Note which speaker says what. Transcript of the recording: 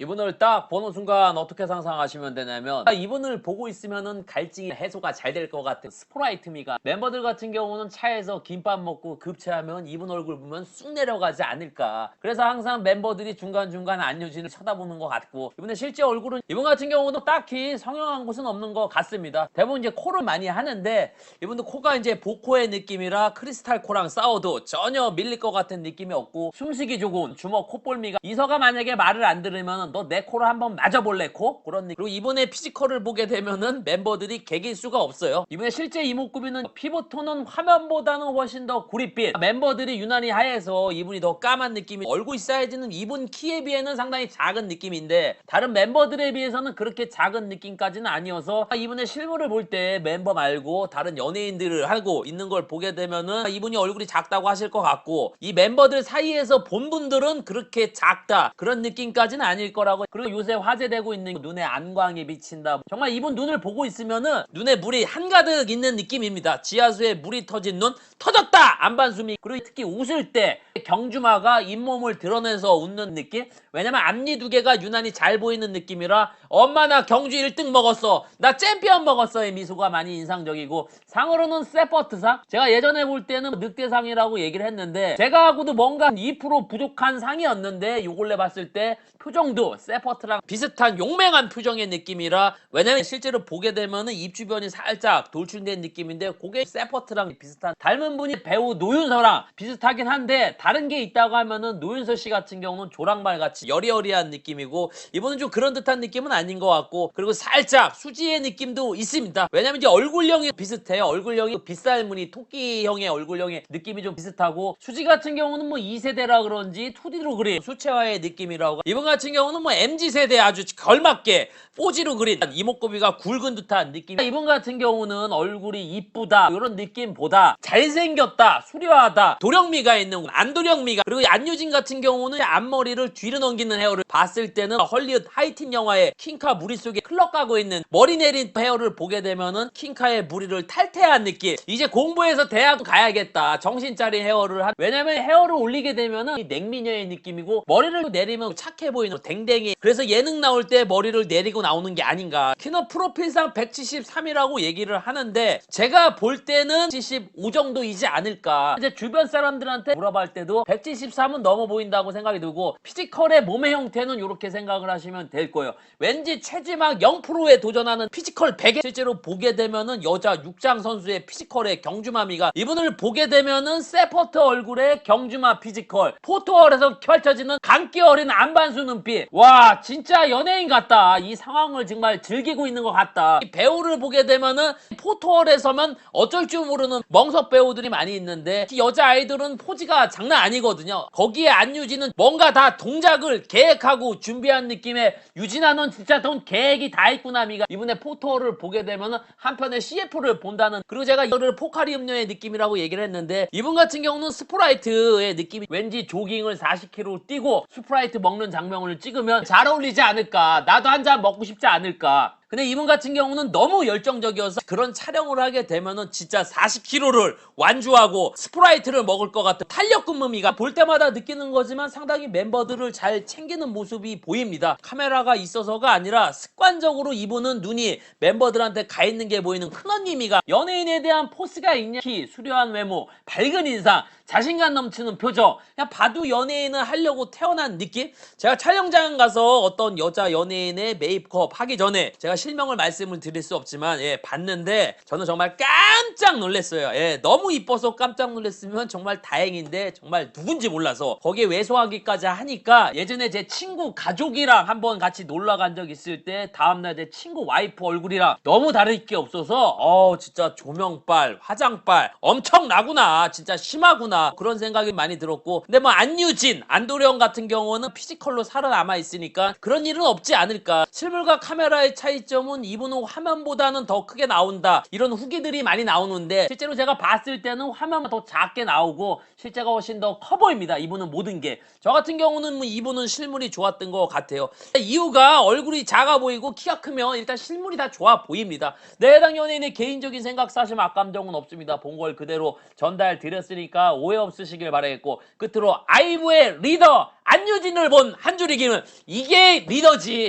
Speaker 1: 이분을 딱 보는 순간 어떻게 상상하시면 되냐면 이분을 보고 있으면은 갈증이 해소가 잘 될 것 같은 스프라이트미가 멤버들 같은 경우는 차에서 김밥 먹고 급체하면 이분 얼굴 보면 쑥 내려가지 않을까. 그래서 항상 멤버들이 중간중간 안유진을 쳐다보는 것 같고 이분의 실제 얼굴은 이분 같은 경우도 딱히 성형한 곳은 없는 것 같습니다. 대부분 이제 코를 많이 하는데 이분도 코가 이제 보코의 느낌이라 크리스탈 코랑 싸워도 전혀 밀릴 것 같은 느낌이 없고 숨쉬기 좋은 주먹 콧볼미가 이서가 만약에 말을 안 들으면 너 내 코를 한번 맞아볼래 코? 그런 느낌. 그리고 이분의 피지컬을 보게 되면은 멤버들이 개길 수가 없어요. 이분의 실제 이목구비는 피부톤은 화면보다는 훨씬 더 구릿빛. 멤버들이 유난히 하얘서 이분이 더 까만 느낌이 얼굴 사이즈는 이분 키에 비해는 상당히 작은 느낌인데 다른 멤버들에 비해서는 그렇게 작은 느낌까지는 아니어서 이분의 실물을 볼 때 멤버 말고 다른 연예인들을 하고 있는 걸 보게 되면은 이분이 얼굴이 작다고 하실 것 같고 이 멤버들 사이에서 본 분들은 그렇게 작다 그런 느낌까지는 아닐 거라고. 그리고 요새 화제되고 있는 눈에 안광이 비친다. 정말 이분 눈을 보고 있으면은 눈에 물이 한가득 있는 느낌입니다. 지하수에 물이 터진 눈 터졌다 안반수미. 그리고 특히 웃을 때 경주마가 잇몸을 드러내서 웃는 느낌. 왜냐면 앞니 두 개가 유난히 잘 보이는 느낌이라 엄마 나 경주 1등 먹었어 나 챔피언 먹었어의 미소가 많이 인상적이고 상으로는 세퍼트상. 제가 예전에 볼 때는 늑대상이라고 얘기를 했는데 제가 하고도 뭔가 2% 부족한 상이었는데 요 근래 봤을 때 표정도 세퍼트랑 비슷한 용맹한 표정의 느낌이라 왜냐면 실제로 보게 되면은 입 주변이 살짝 돌출된 느낌인데 그게 세퍼트랑 비슷한 닮은 분이 배우 노윤서랑 비슷하긴 한데 다른 게 있다고 하면은 노윤서 씨 같은 경우는 조랑말 같이 여리여리한 느낌이고 이분은 좀 그런 듯한 느낌은 아닌 것 같고 그리고 살짝 수지의 느낌도 있습니다. 왜냐면 이제 얼굴형이 비슷해요. 얼굴형이 빗살무늬 토끼형의 얼굴형의 느낌이 좀 비슷하고 수지 같은 경우는 뭐 2세대라 그런지 2D로 그린 수채화의 느낌이라고 이분 같은 경우는 뭐 MZ세대에 아주 걸맞게 4G로 그린 이목구비가 굵은 듯한 느낌. 이분 같은 경우는 얼굴이 이쁘다 이런 느낌보다 잘생겼다 수려하다 도령미가 있는 안도령미가. 그리고 안유진 같은 경우는 앞머리를 뒤로 넘기는 헤어를 봤을 때는 헐리우드 하이틴 영화의 킹카 무리 속에 흘러가고 있는 머리 내린 헤어를 보게 되면은 킹카의 무리를 탈퇴한 느낌. 이제 공부해서 대학 가야겠다 정신 차린 헤어를 왜냐면 헤어를 올리게 되면은 냉미녀의 느낌이고 머리를 내리면 착해 보이는 댕댕이. 그래서 예능 나올 때 머리를 내리고 나오는 게 아닌가. 키너 프로필상 173이라고 얘기를 하는데 제가 볼 때는 75 정도이지 않을까. 이제 주변 사람들한테 물어볼 때도 173은 넘어 보인다고 생각이 들고 피지컬의 몸의 형태는 이렇게 생각을 하시면 될 거예요. 왠지 체지방 0%에 도전하는 피지컬 100에 실제로 보게 되면은 여자 육장 선수의 피지컬의 경주마미가 이분을 보게 되면은 세퍼트 얼굴의 경주마 피지컬 포토월에서 펼쳐지는 감기 어린 안반수 눈빛. 와 진짜 연예인 같다. 이 상황을 정말 즐기고 있는 것 같다. 이 배우를 보게 되면은 포토월에서만 어쩔 줄 모르는 멍석 배우들이 많이 있는데 여자 아이돌은 포즈가 장난 아니거든요. 거기에 안유진은 뭔가 다 동작을 계획하고 준비한 느낌의 유진아 넌 진짜 넌 계획이 다 있구나 미가. 이분의 포토월을 보게 되면은 한편의 CF를 본다는. 그리고 제가 이거를 포카리 음료의 느낌이라고 얘기를 했는데 이분 같은 경우는 스프라이트의 느낌이 왠지 조깅을 40km 뛰고 스프라이트 먹는 장면을 찍으면 잘 어울리지 않을까. 나도 한 잔 먹고 싶지 않을까. 근데 이분 같은 경우는 너무 열정적이어서 그런 촬영을 하게 되면은 진짜 40kg를 완주하고 스프라이트를 먹을 것 같은 탄력 근무미가 볼 때마다 느끼는 거지만 상당히 멤버들을 잘 챙기는 모습이 보입니다. 카메라가 있어서가 아니라 습관적으로 이분은 눈이 멤버들한테 가 있는 게 보이는 큰언니미가. 연예인에 대한 포스가 있냐 키 수려한 외모 밝은 인상 자신감 넘치는 표정 그냥 봐도 연예인을 하려고 태어난 느낌. 제가 촬영장 가서 어떤 여자 연예인의 메이크업 하기 전에 제가 실명을 말씀을 드릴 수 없지만 봤는데 저는 정말 깜짝 놀랐어요. 너무 이뻐서 깜짝 놀랐으면 정말 다행인데 정말 누군지 몰라서 거기에 외소하기까지 하니까 예전에 제 친구 가족이랑 한번 같이 놀러 간 적 있을 때 다음날 제 친구 와이프 얼굴이랑 너무 다를 게 없어서 진짜 조명빨 화장빨 엄청나구나 진짜 심하구나 그런 생각이 많이 들었고 근데 뭐 안유진 안도령 같은 경우는 피지컬로 살아남아 있으니까 그런 일은 없지 않을까. 실물과 카메라의 차이점 장단점은 이분은 화면보다는 더 크게 나온다 이런 후기들이 많이 나오는데 실제로 제가 봤을 때는 화면만 더 작게 나오고 실제가 훨씬 더 커 보입니다. 이분은 모든 게. 저 같은 경우는 뭐 이분은 실물이 좋았던 것 같아요. 이유가 얼굴이 작아 보이고 키가 크면 일단 실물이 다 좋아 보입니다. 내 해당 연예인의 개인적인 생각 사실 악감정은 없습니다. 본 걸 그대로 전달 드렸으니까 오해 없으시길 바라겠고 끝으로 아이브의 리더 안유진을 본 한 줄이기는 이게 리더지.